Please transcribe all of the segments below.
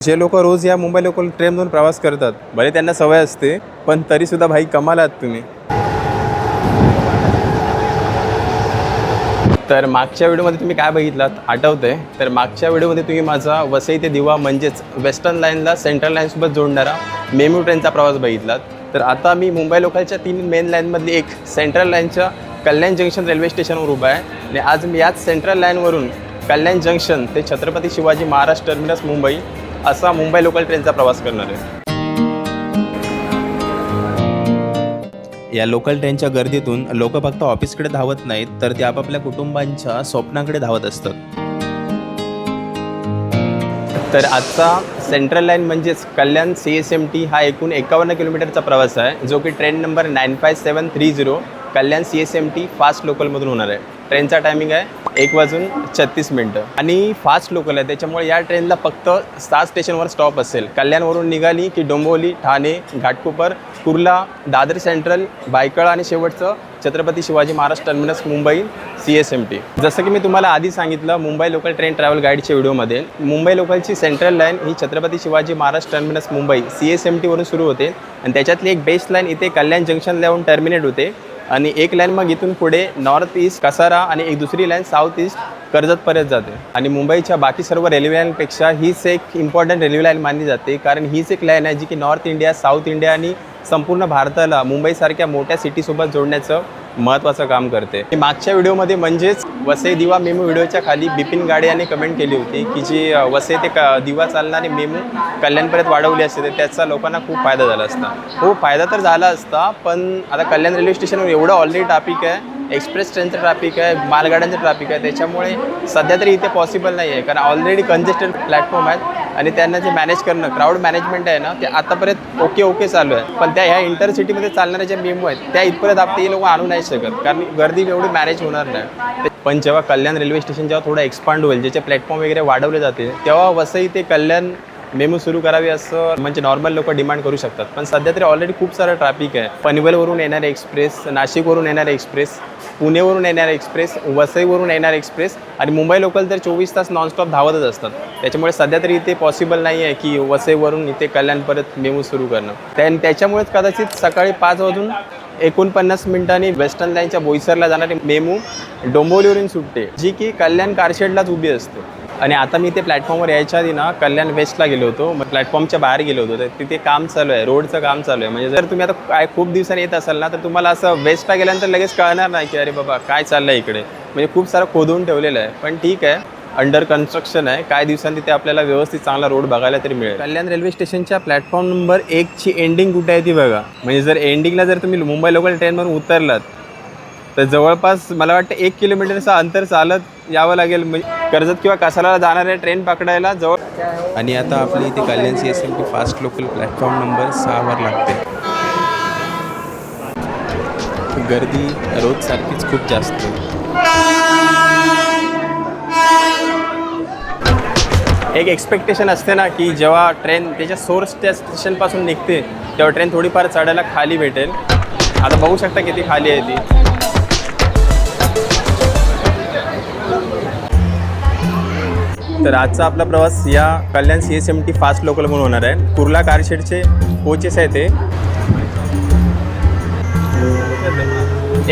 जे लोक रोज या मुंबई लोकल ट्रेनमधून प्रवास करतात, भले त्यांना सवय असते, पण तरीसुद्धा भाई कमाल आहात तुम्ही. तर मागच्या व्हिडिओमध्ये तुम्ही काय बघितलात आठवतंय? तर मागच्या व्हिडिओमध्ये तुम्ही माझा वसई ते दिवा म्हणजेच वेस्टर्न लाईनला सेंट्रल लाईनसोबत जोडणारा मेमू ट्रेनचा प्रवास बघितलात. तर आता मी मुंबई लोकलच्या 3 मेन लाईनमधली एक सेंट्रल लाईनच्या कल्याण जंक्शन रेल्वे स्टेशनवर उभा आहे आणि आज मी याच सेंट्रल लाईनवरून कल्याण जंक्शन ते छत्रपती शिवाजी महाराज टर्मिनस मुंबई असा मुंबई लोकल ट्रेनचा प्रवास करणार आहे. या लोकल ट्रेनच्या गर्दीतून लोक फक्त ऑफिसकडे धावत नाहीत, तर ते आपापल्या कुटुंबांच्या स्वप्नांकडे धावत असतात. तर आजचा सेंट्रल लाईन म्हणजेच कल्याण CSMT हा एकूण 51 किलोमीटरचा प्रवास आहे, जो की ट्रेन नंबर 95730 कल्याण CSMT फास्ट लोकलमधून होणार आहे. ट्रेनचा टायमिंग आहे 1:36 आणि फास्ट लोकल आहे, त्याच्यामुळे या ट्रेनला फक्त 7 स्टेशनवर स्टॉप असेल. कल्याणवरून निघाली की डोंबिवली, ठाणे, घाटकोपर, कुर्ला, दादर सेंट्रल, बायकळा आणि शेवटचं छत्रपती शिवाजी महाराज टर्मिनस मुंबई CSMT. जसं की मी तुम्हाला आधी सांगितलं मुंबई लोकल ट्रेन ट्रॅव्हल गाईडच्या व्हिडिओमध्ये, मुंबई लोकलची सेंट्रल लाईन ही छत्रपती शिवाजी महाराज टर्मिनस मुंबई CSMTवरून सुरू होते आणि त्याच्यातली एक बेस्ट लाईन इथे कल्याण जंक्शनला येऊन टर्मिनेट होते आणि एक लाईन मग इथून पुढे नॉर्थ ईस्ट कसारा आणि एक दुसरी लाईन साऊथ ईस्ट कर्जतपर्यंत जाते. आणि मुंबईच्या बाकी सर्व रेल्वे लाईनपेक्षा हीच एक इम्पॉर्टंट रेल्वे लाईन मानली जाते, कारण हीच एक लाईन आहे जी की नॉर्थ इंडिया, साऊथ इंडिया आणि संपूर्ण भारताला मुंबईसारख्या मोठ्या सिटीसोबत जोडण्याचं महत्त्वाचं काम करते. मागच्या व्हिडिओमध्ये म्हणजेच वसई दिवा मेमू व्हिडिओच्या खाली बिपिन गाडे यांनी कमेंट केली होती की जी वसई ते दिवा चालणारी मेमू कल्याणपर्यंत वाढवली असते तर त्याचा लोकांना खूप फायदा झाला असता. हो, फायदा तर झाला असता, पण आता कल्याण रेल्वे स्टेशनवर एवढं ऑलरेडी ट्रॅफिक आहे, एक्सप्रेस ट्रेनचं ट्रॅफिक आहे, मालगाड्यांचं ट्रॅफिक आहे, त्याच्यामुळे सध्या तरी इथे पॉसिबल नाही आहे, कारण ऑलरेडी कंजेस्टेड प्लॅटफॉर्म आहेत आणि त्यांना जे मॅनेज करणं, क्राऊड मॅनेजमेंट आहे ना, ते आतापर्यंत ओके चालू आहे. पण त्या ह्या इंटरसिटीमध्ये चालणाऱ्या ज्या मेमू आहेत त्या इथपर्यंत आपण हे लोक आणू नाही शकत, कारण गर्दी एवढी मॅनेज होणार नाही. पण जेव्हा कल्याण रेल्वे स्टेशन जेव्हा थोडं एक्सपांड होईल, ज्याचे प्लॅटफॉर्म वगैरे वाढवले जातील, तेव्हा वसई ते कल्याण मेमू सुरू करावी असं म्हणजे नॉर्मल लोक डिमांड करू शकतात. पण सध्या तरी ऑलरेडी खूप सारं ट्रॅफिक आहे. पनवेलवरून येणारे एक्सप्रेस, नाशिकवरून येणारे एक्सप्रेस, पुणेवरून येणारे एक्सप्रेस, वसईवरून येणारे एक्सप्रेस आणि मुंबई लोकल तर 24 तास नॉनस्टॉप धावतच असतात. त्याच्यामुळे सध्या तरी इथे पॉसिबल नाही आहे की वसईवरून इथे कल्याण परत मेमू सुरू करणं. त्याच्यामुळेच कदाचित सकाळी 5:49 वेस्टर्न लाईनच्या बोईसरला जाणारी मेमू डोंबिवलीवरून सुटते, जी की कल्याण कारशेडलाच उभी असते. आणि आता मी ते प्लॅटफॉर्मवर यायच्या आधी ना कल्याण वेस्टला गेलो होतो, मग प्लॅटफॉर्मच्या बाहेर गेलो होतो, तर तिथे काम चालू आहे, रोडचं काम चालू आहे. म्हणजे जर तुम्ही आता काय खूप दिवसांनी येत असाल ना, तर तुम्हाला असं वेस्टला गेल्यानंतर लगेच कळणार नाही की अरे बाबा काय चाललं आहे इकडे. म्हणजे खूप सारं खोदून ठेवलेलं आहे, पण ठीक आहे, अंडर कन्स्ट्रक्शन आहे. काय दिवसांनी तिथे आपल्याला व्यवस्थित चांगला रोड बघायला तरी मिळेल. कल्याण रेल्वे स्टेशनच्या प्लॅटफॉर्म नंबर 1ची एंडिंग कुठे आहे ती बघा. म्हणजे जर एंडिंगला जर तुम्ही मुंबई लोकल ट्रेनवरून उतरलात तर जवळपास मला वाटतं 1 किलोमीटरचं अंतर चालत यावं लागेल, म्हणजे कर्जत किंवा कासाराला जाणाऱ्या ट्रेन पकडायला जवळ. आणि आता आपली इथे Kalyan CSMT fast local platform number 6वर लागते. गर्दी रोज सारखीच खूप जास्त. एक एक्सपेक्टेशन असते ना की जेव्हा ट्रेन त्याच्या सोर्स त्या स्टेशनपासून निघते तेव्हा ट्रेन थोडीफार चढायला खाली भेटेल. आता बघू शकता किती खाली आहे ती. तर आजचा आपला प्रवास या कल्याण CSMT फास्ट लोकल म्हणून होणार आहे. कुर्ला कारशेडचे कोचेस आहे ते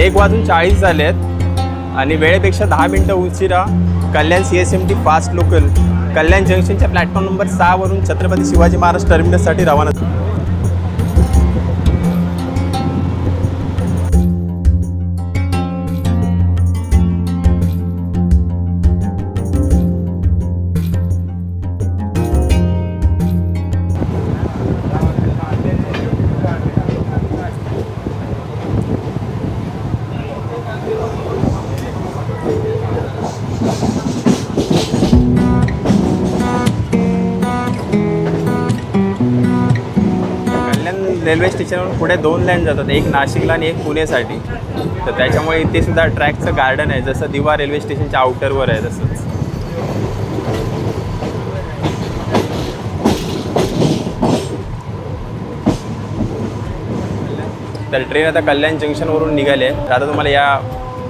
1:40 झाले आहेत आणि वेळेपेक्षा 10 मिनटं उशिरा कल्याण CSMT फास्ट लोकल कल्याण जंक्शनच्या प्लॅटफॉर्म नंबर 6वरून छत्रपती शिवाजी महाराज टर्मिनससाठी रवाना. रेल्वे स्टेशनवरून पुढे 2 लाईन जातात, एक नाशिकला आणि एक पुणेसाठी. तर त्याच्यामुळे इथे सुद्धा ट्रॅकचं गार्डन आहे, जसं दिवा रेल्वे स्टेशनच्या आउटरवर आहे तसंच. तर ट्रेन आता कल्याण जंक्शनवरून निघाली आहे. आता तुम्हाला या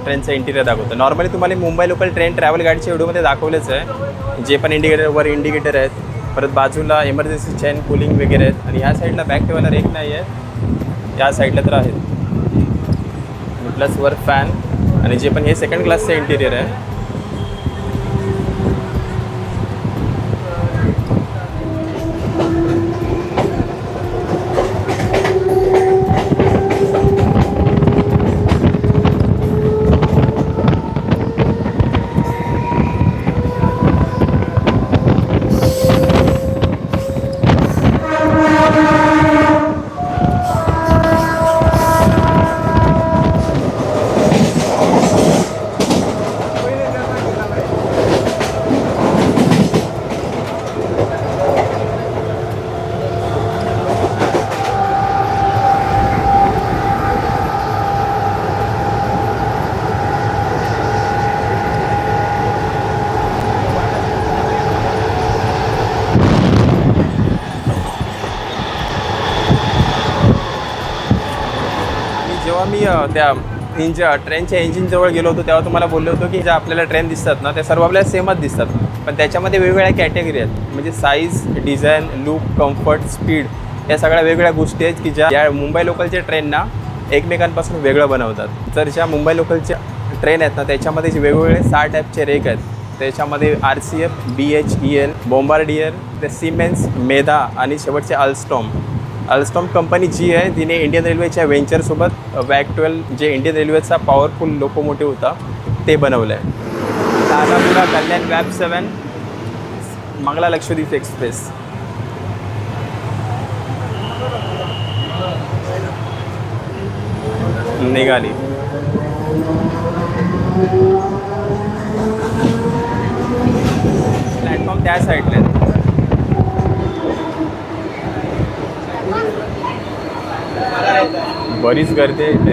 ट्रेनचं इंटिरियर दाखवतो. नॉर्मली तुम्हाला मुंबई लोकल ट्रेन ट्रॅव्हल गाईडच्या व्हिडिओमध्ये दाखवलेच आहे, जे पण इंडिकेटरवर इंडिकेटर आहेत परत बाजूला इमर्जन्सी चेन कूलिंग वगैरे आहेत आणि ह्या साईडला बॅक ठेवायला रेक नाही आहे, या साईडला तर आहेत. प्लस वर फॅन आणि जे पण हे सेकंड क्लासचं इंटिरियर आहे. जेव्हा मी त्या ट्रेनच्या इंजिनजवळ गेलो होतो तेव्हा तुम्हाला बोललो होतो की ज्या आपल्याला ट्रेन दिसतात ना त्या सर्व आपल्याला सेमच दिसतात, पण त्याच्यामध्ये वेगवेगळ्या कॅटेगरी आहेत. म्हणजे size, design, look, comfort, speed या सगळ्या वेगवेगळ्या गोष्टी आहेत की ज्या मुंबई लोकलच्या ट्रेनना एकमेकांपासून वेगळं बनवतात. तर ज्या मुंबई लोकलच्या ट्रेन आहेत ना त्याच्यामध्ये जे वेगवेगळे 6 टाईपचे रेक आहेत. त्याच्यामध्ये RCF, BHEL, बॉम्बार्डियर, ते सिमेन्स, मेधा आणि शेवटचे अल्स्टॉम कंपनी जी आहे तिने इंडियन रेल्वेच्या व्हेंचरसोबत वॅग 12 जे इंडियन रेल्वेचा पॉवरफुल लोकोमोटिव्ह होता ते बनवलं आहे. तारापुरा कल्याण वॅब 7 मंगला लक्षद्वीप एक्सप्रेस. निघाली. प्लॅटफॉर्म त्या साईडला आहे. बरीच गर्दी आहे इथे.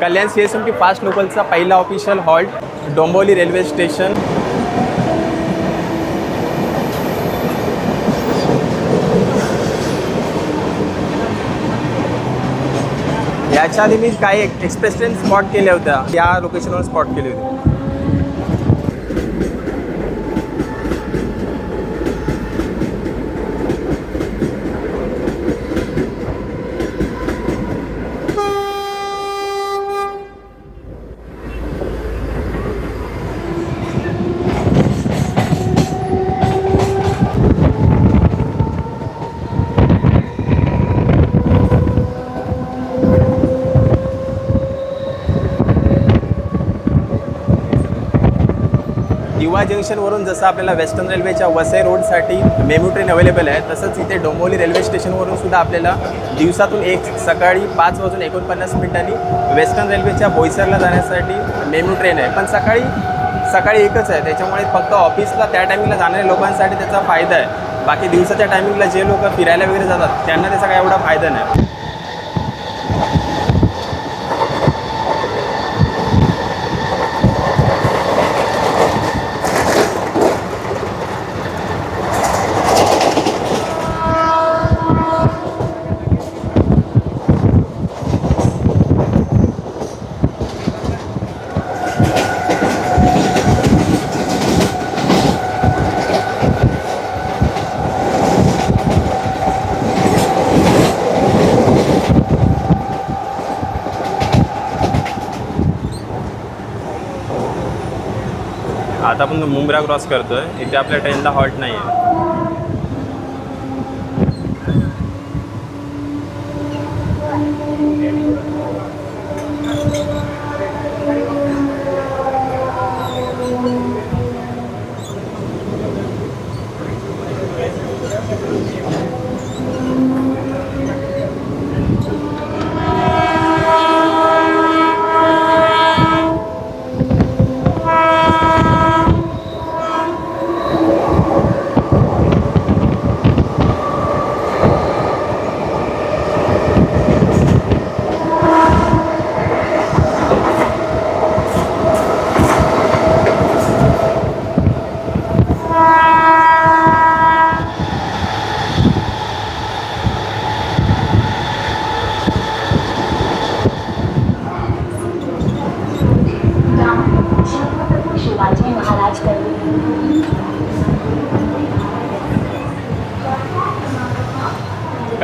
कल्याण CSMT फास्ट लोकलचा पहिला official halt Dombivli railway station. याच्या आधी मी काही एक्सप्रेस ट्रेन स्पॉट केल्या होत्या, या लोकेशनवर स्पॉट केली होती. दिवा जंक्शनवरून जसं आपल्याला वेस्टर्न रेल्वेच्या वसई रोडसाठी मेमू ट्रेन अवेलेबल आहे, तसंच इथे डोंबिवली रेल्वे स्टेशनवरून सुद्धा आपल्याला दिवसातून एक सकाळी 5:49 वेस्टर्न रेल्वेच्या बोईसरला जाण्यासाठी मेमू ट्रेन आहे. पण सकाळी एकच आहे, त्याच्यामुळे फक्त ऑफिसला त्या टायमिंगला जाणाऱ्या लोकांसाठी त्याचा फायदा आहे. बाकी दिवसाच्या टायमिंगला जे लोक फिरायला वगैरे जातात त्यांना त्याचा काही एवढा फायदा नाही. आता आपण मुंब्रा क्रॉस करतोय. इथे आपल्या ट्रेनला हॉल्ट नाही आहे.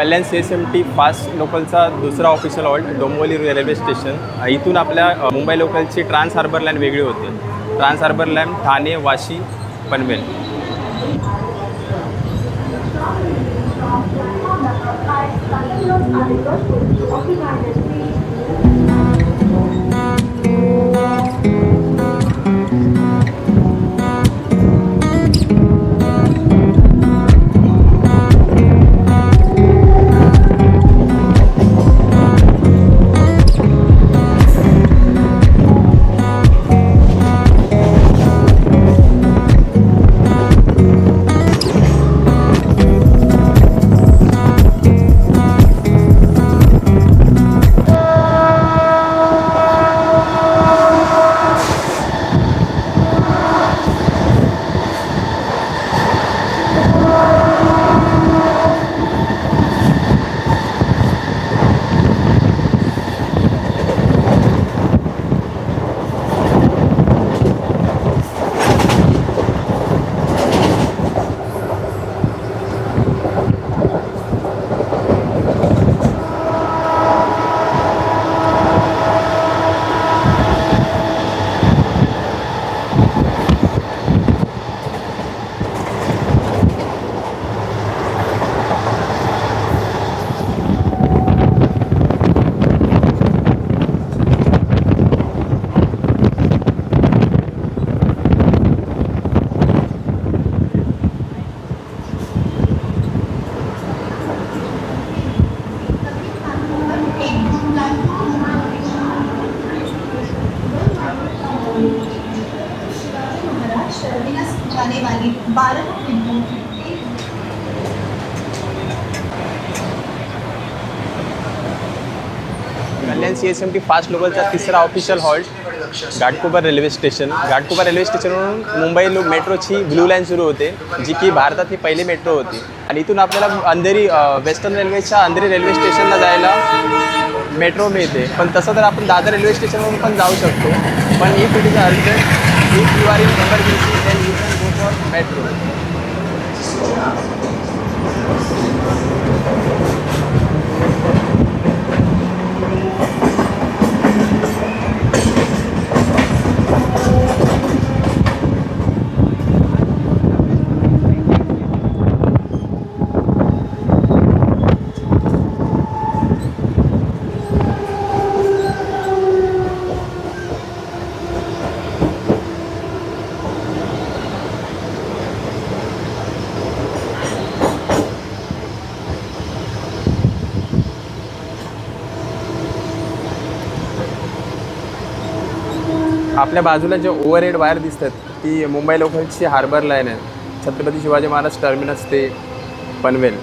कल्याण CSMT फास्ट लोकलचा दुसरा official halt Dombivli railway station. इथून आपल्या मुंबई लोकलची ट्रान्स हार्बर लाईन वेगळी होते. Trans harbour line Thane, Vashi, Panvel. Kalyan CSMT fast लोकलचा तिसरा official halt Ghatkopar railway station. Ghatkopar railway स्टेशनवरून मुंबई मेट्रोची ब्लू लाईन सुरू होते, जी की भारतातली पहिली मेट्रो होती. आणि इथून आपल्याला अंधेरी वेस्टर्न रेल्वेच्या अंधेरी रेल्वे स्टेशनला जायला मेट्रो मिळते. पण तसं तर आपण दादर रेल्वे स्टेशनवरून पण जाऊ शकतो. पण if it is urgent, if you are in emergency, then you can go for metro. आपल्या बाजूला जे ओव्हरहेड वायर दिसतात ती मुंबई लोकलची हार्बर लाईन आहे. छत्रपती शिवाजी महाराज टर्मिनस ते पनवेल.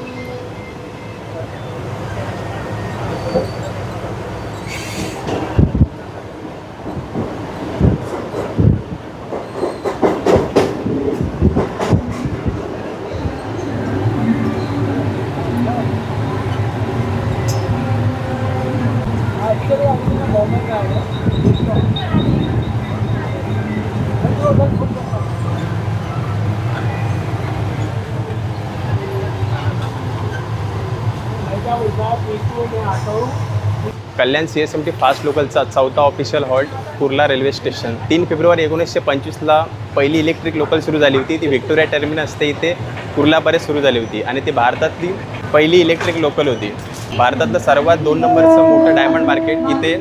कल्याण CSMT फास्ट लोकलचा चौथा official halt Kurla railway station. 3 फेब्रुवारी 1925ला पहिली इलेक्ट्रिक लोकल सुरू झाली होती. ती व्हिक्टोरिया टर्मिनस ते इथे कुर्लापर्यंत सुरू झाली होती आणि ती भारतातली पहिली इलेक्ट्रिक लोकल होती. भारतातलं सर्वात 2 नंबरचं मोठं डायमंड मार्केट इथे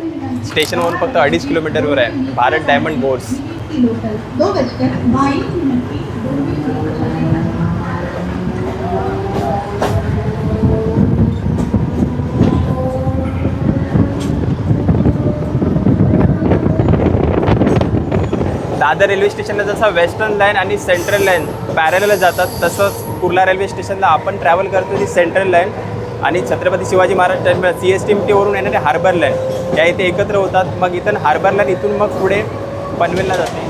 स्टेशनवरून फक्त 2.5 किलोमीटरवर आहे. Bharat diamond boards. Dadar railway स्टेशनला जसं वेस्टर्न लाईन आणि सेंट्रल लाईन पॅरलला जातात, तसंच कुर्ला रेल्वे स्टेशनला आपण ट्रॅव्हल करतो ती सेंट्रल लाईन आणि छत्रपती शिवाजी महाराज टर्मिनस CSMTवरून येणारे हार्बर लाईन या इथे एकत्र होतात. मग इथून हार्बर लाईन इथून मग पुढे पनवेलला जाते.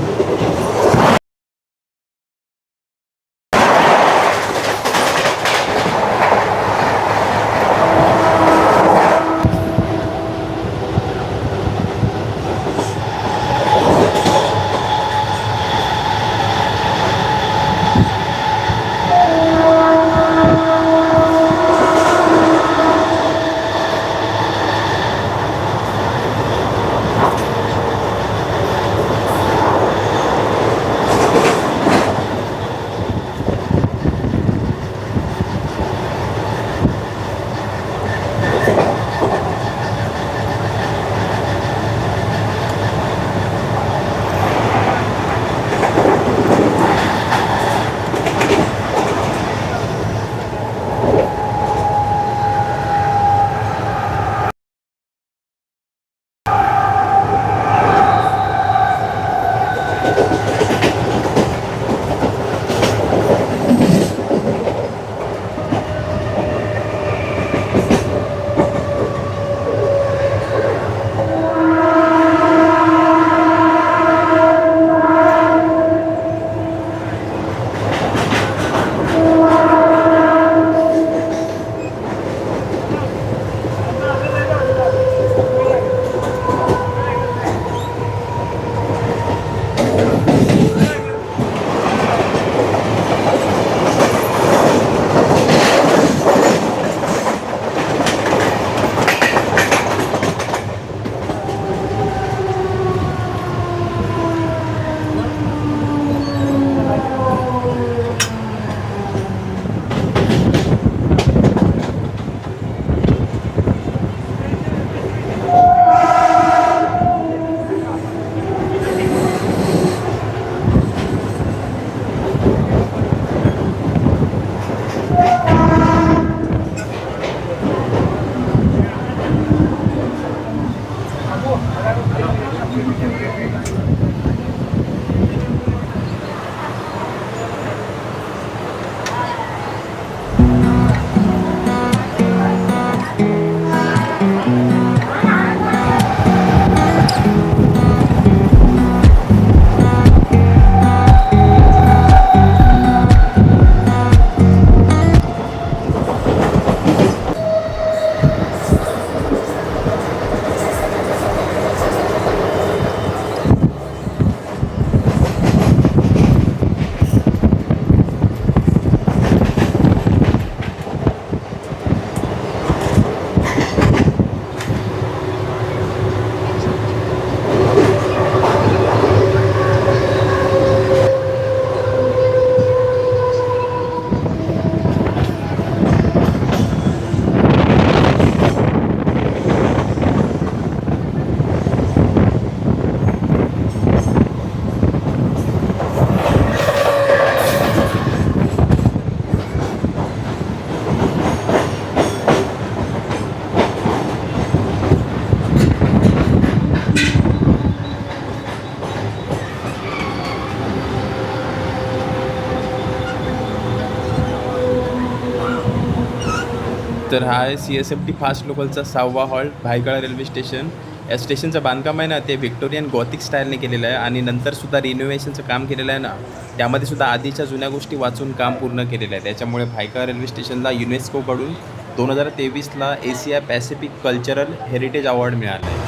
तर हा आहे CSMT फास्ट लोकलचा 6वा हॉल्ट भायखळा रेल्वे स्टेशन. या स्टेशनचं बांधकाम आहे ना ते व्हिक्टोरियन गॉथिक स्टाईलने केलेलं आहे आणि नंतरसुद्धा रिनोव्हेशनचं काम केलेलं आहे ना त्यामध्ये सुद्धा आधीच्या जुन्या गोष्टी वाचून काम पूर्ण केलेलं आहे. त्याच्यामुळे भायखळा रेल्वे स्टेशनला युनेस्कोकडून 2023ला Asia Pacific cultural heritage award मिळाला आहे.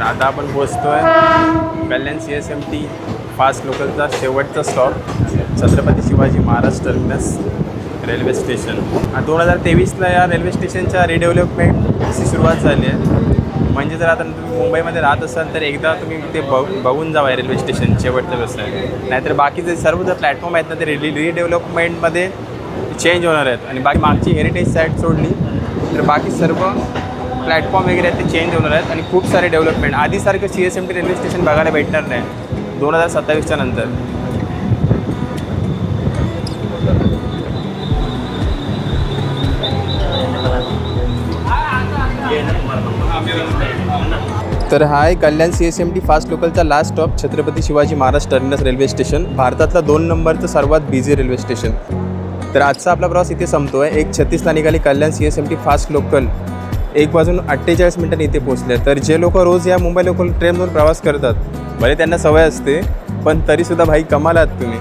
आता आपण पोचतोय कल्याण CSMT फास्ट लोकलचा शेवटचा stop Chhatrapati Shivaji Maharaj terminus railway station. 2023ला या रेल्वे स्टेशनच्या रिडेव्हलपमेंटची सुरुवात झाली आहे. म्हणजे जर आता तुम्ही मुंबईमध्ये राहत असाल तर एकदा तुम्ही ते बघून जावा रेल्वे स्टेशन शेवटचं कसं आहे. नाहीतर बाकीचे सर्व जर प्लॅटफॉर्म आहेत ना ते रिडेव्हलपमेंटमध्ये चेंज होणार आहेत आणि बाकी मागची हेरिटेज साईट सोडली तर बाकी सर्व प्लॅटफॉर्म वगैरे आहेत ते चेंज होणार आहेत आणि खूप सारे डेव्हलपमेंट आधीसारखं CSMT रेल्वे स्टेशन बघायला भेटणार नाही 2027च्या नंतर. तर हा आहे कल्याण CSMT फास्ट लोकलचा last stop Chhatrapati Shivaji Maharaj terminus railway station. भारतातला 2 नंबरचं सर्वात बिझी रेल्वे स्टेशन. तर आजचा आपला प्रवास इथे संपतो आहे. 1:36ला निघाली कल्याण CSMT फास्ट लोकल 1:48 इथे पोहोचले. तर जे लोक रोज या मुंबई लोकल ट्रेनमधून प्रवास करतात भले त्यांना सवय असते पण तरीसुद्धा भाई कमाल आहात तुम्ही.